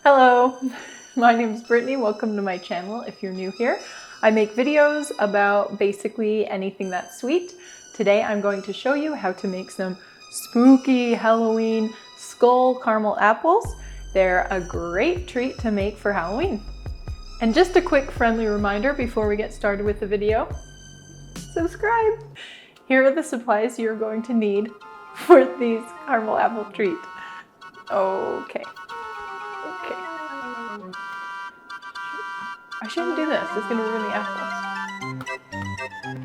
Hello, my name is Brittney. Welcome to my channel if you're new here. I make videos about basically anything that's sweet. Today I'm going to show you how to make some spooky Halloween skull caramel apples. They're a great treat to make for Halloween. And just a quick friendly reminder before we get started with the video, subscribe. Here are the supplies you're going to need for these caramel apple treat. Okay. I shouldn't do this, it's gonna ruin the apples.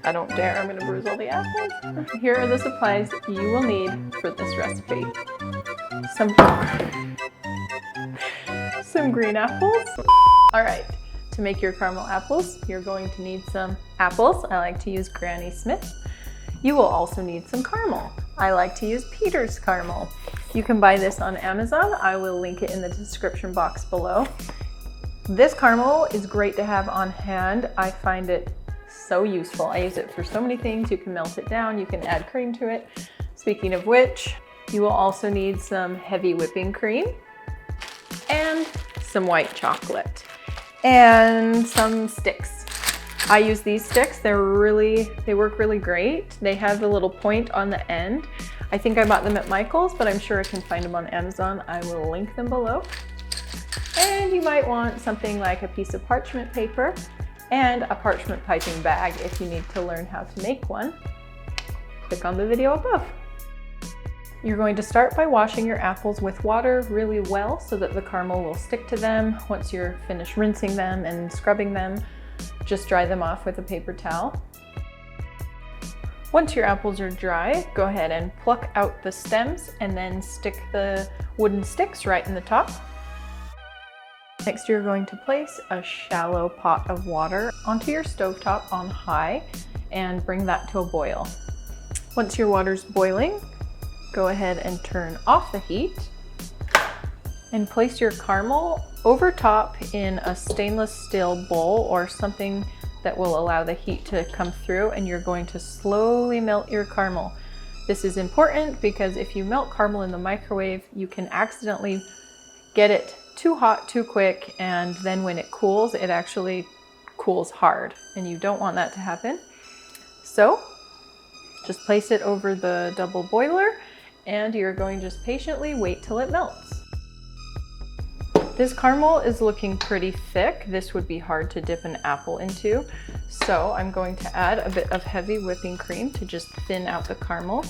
I don't dare, I'm gonna bruise all the apples. Here are the supplies you will need for this recipe. Some green apples. All right, to make your caramel apples, you're going to need some apples. I like to use Granny Smith. You will also need some caramel. I like to use Peter's caramel. You can buy this on Amazon. I will link it in the description box below. This caramel is great to have on hand. I find it so useful. I use it for so many things. You can melt it down, you can add cream to it. Speaking of which, you will also need some heavy whipping cream and some white chocolate and some sticks. I use these sticks. They work really great. They have the little point on the end. I think I bought them at Michael's, but I'm sure I can find them on Amazon. I will link them below. And you might want something like a piece of parchment paper and a parchment piping bag if you need to learn how to make one. Click on the video above. You're going to start by washing your apples with water really well so that the caramel will stick to them. Once you're finished rinsing them and scrubbing them, just dry them off with a paper towel. Once your apples are dry, go ahead and pluck out the stems and then stick the wooden sticks right in the top. Next, you're going to place a shallow pot of water onto your stovetop on high and bring that to a boil. Once your water's boiling, go ahead and turn off the heat and place your caramel over top in a stainless steel bowl or something that will allow the heat to come through, and you're going to slowly melt your caramel. This is important because if you melt caramel in the microwave, you can accidentally get it too hot too quick, and then when it cools, it actually cools hard, and you don't want that to happen. So just place it over the double boiler and you're going to just patiently wait till it melts. This caramel is looking pretty thick. This would be hard to dip an apple into, so I'm going to add a bit of heavy whipping cream to just thin out the caramel.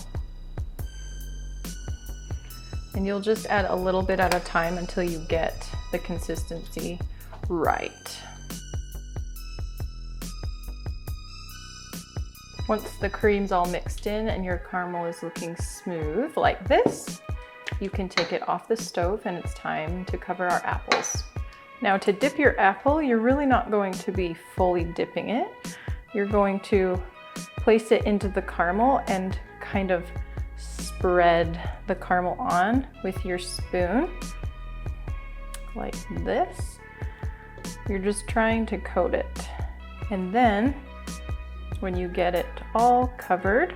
And you'll just add a little bit at a time until you get the consistency right. Once the cream's all mixed in and your caramel is looking smooth like this, you can take it off the stove and it's time to cover our apples. Now, to dip your apple, you're really not going to be fully dipping it. You're going to place it into the caramel and kind of spread the caramel on with your spoon like this. You're just trying to coat it, and then when you get it all covered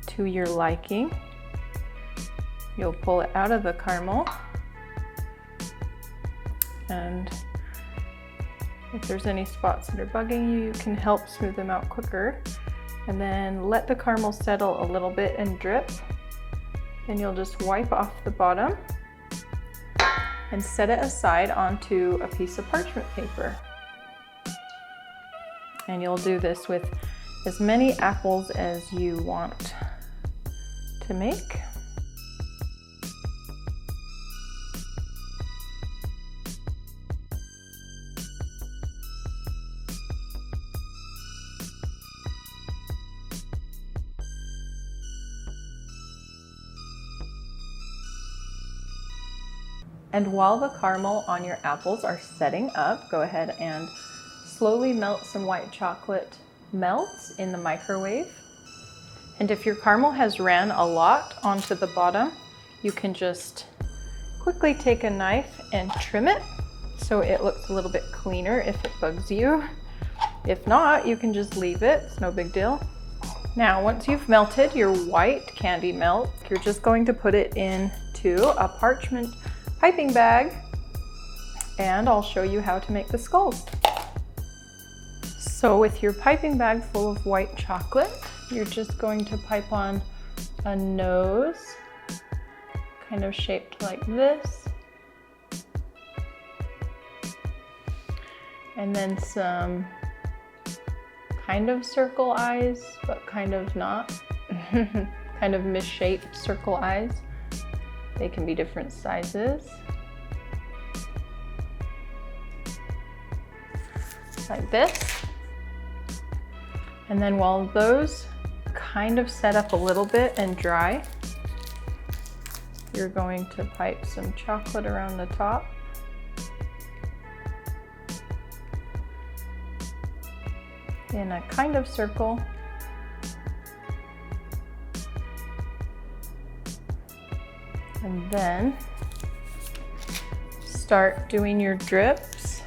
to your liking, you'll pull it out of the caramel, and if there's any spots that are bugging you, you can help smooth them out quicker. And then let the caramel settle a little bit and drip. Then you'll just wipe off the bottom and set it aside onto a piece of parchment paper. And you'll do this with as many apples as you want to make. And while the caramel on your apples are setting up, go ahead and slowly melt some white chocolate melts in the microwave. And if your caramel has ran a lot onto the bottom, you can just quickly take a knife and trim it so it looks a little bit cleaner if it bugs you. If not, you can just leave it, it's no big deal. Now, once you've melted your white candy melt, you're just going to put it into a parchment piping bag and I'll show you how to make the skulls. So with your piping bag full of white chocolate, you're just going to pipe on a nose, kind of shaped like this, and then some kind of circle eyes, but kind of not, kind of misshaped circle eyes. They can be different sizes, like this. And then while those kind of set up a little bit and dry, you're going to pipe some chocolate around the top. In a kind of circle. And then start doing your drips.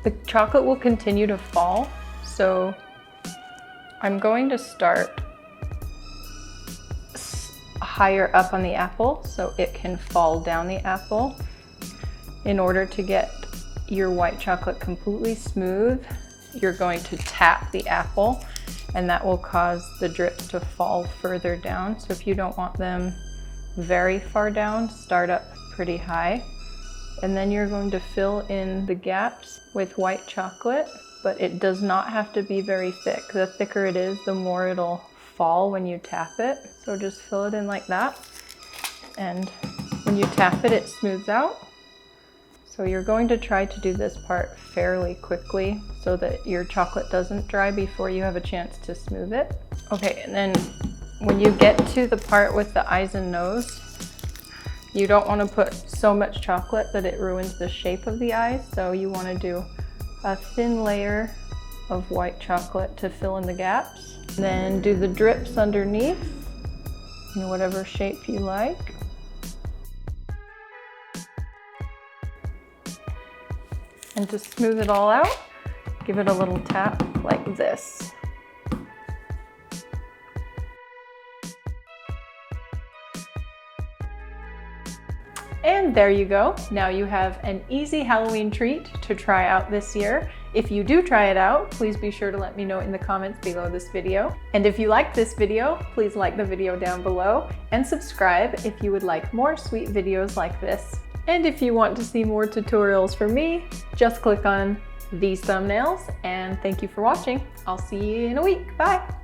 The chocolate will continue to fall, so I'm going to start higher up on the apple so it can fall down the apple. In order to get your white chocolate completely smooth, you're going to tap the apple and that will cause the drip to fall further down. So if you don't want them very far down, start up pretty high. And then you're going to fill in the gaps with white chocolate, but it does not have to be very thick. The thicker it is, the more it'll fall when you tap it. So just fill it in like that. And when you tap it, it smooths out. So you're going to try to do this part fairly quickly so that your chocolate doesn't dry before you have a chance to smooth it. Okay, and then when you get to the part with the eyes and nose, you don't want to put so much chocolate that it ruins the shape of the eyes. So you want to do a thin layer of white chocolate to fill in the gaps. Then do the drips underneath in whatever shape you like. And to smooth it all out, give it a little tap like this. And there you go. Now you have an easy Halloween treat to try out this year. If you do try it out, please be sure to let me know in the comments below this video. And if you liked this video, please like the video down below and subscribe if you would like more sweet videos like this. And if you want to see more tutorials from me, just click on these thumbnails, and thank you for watching. I'll see you in a week. Bye.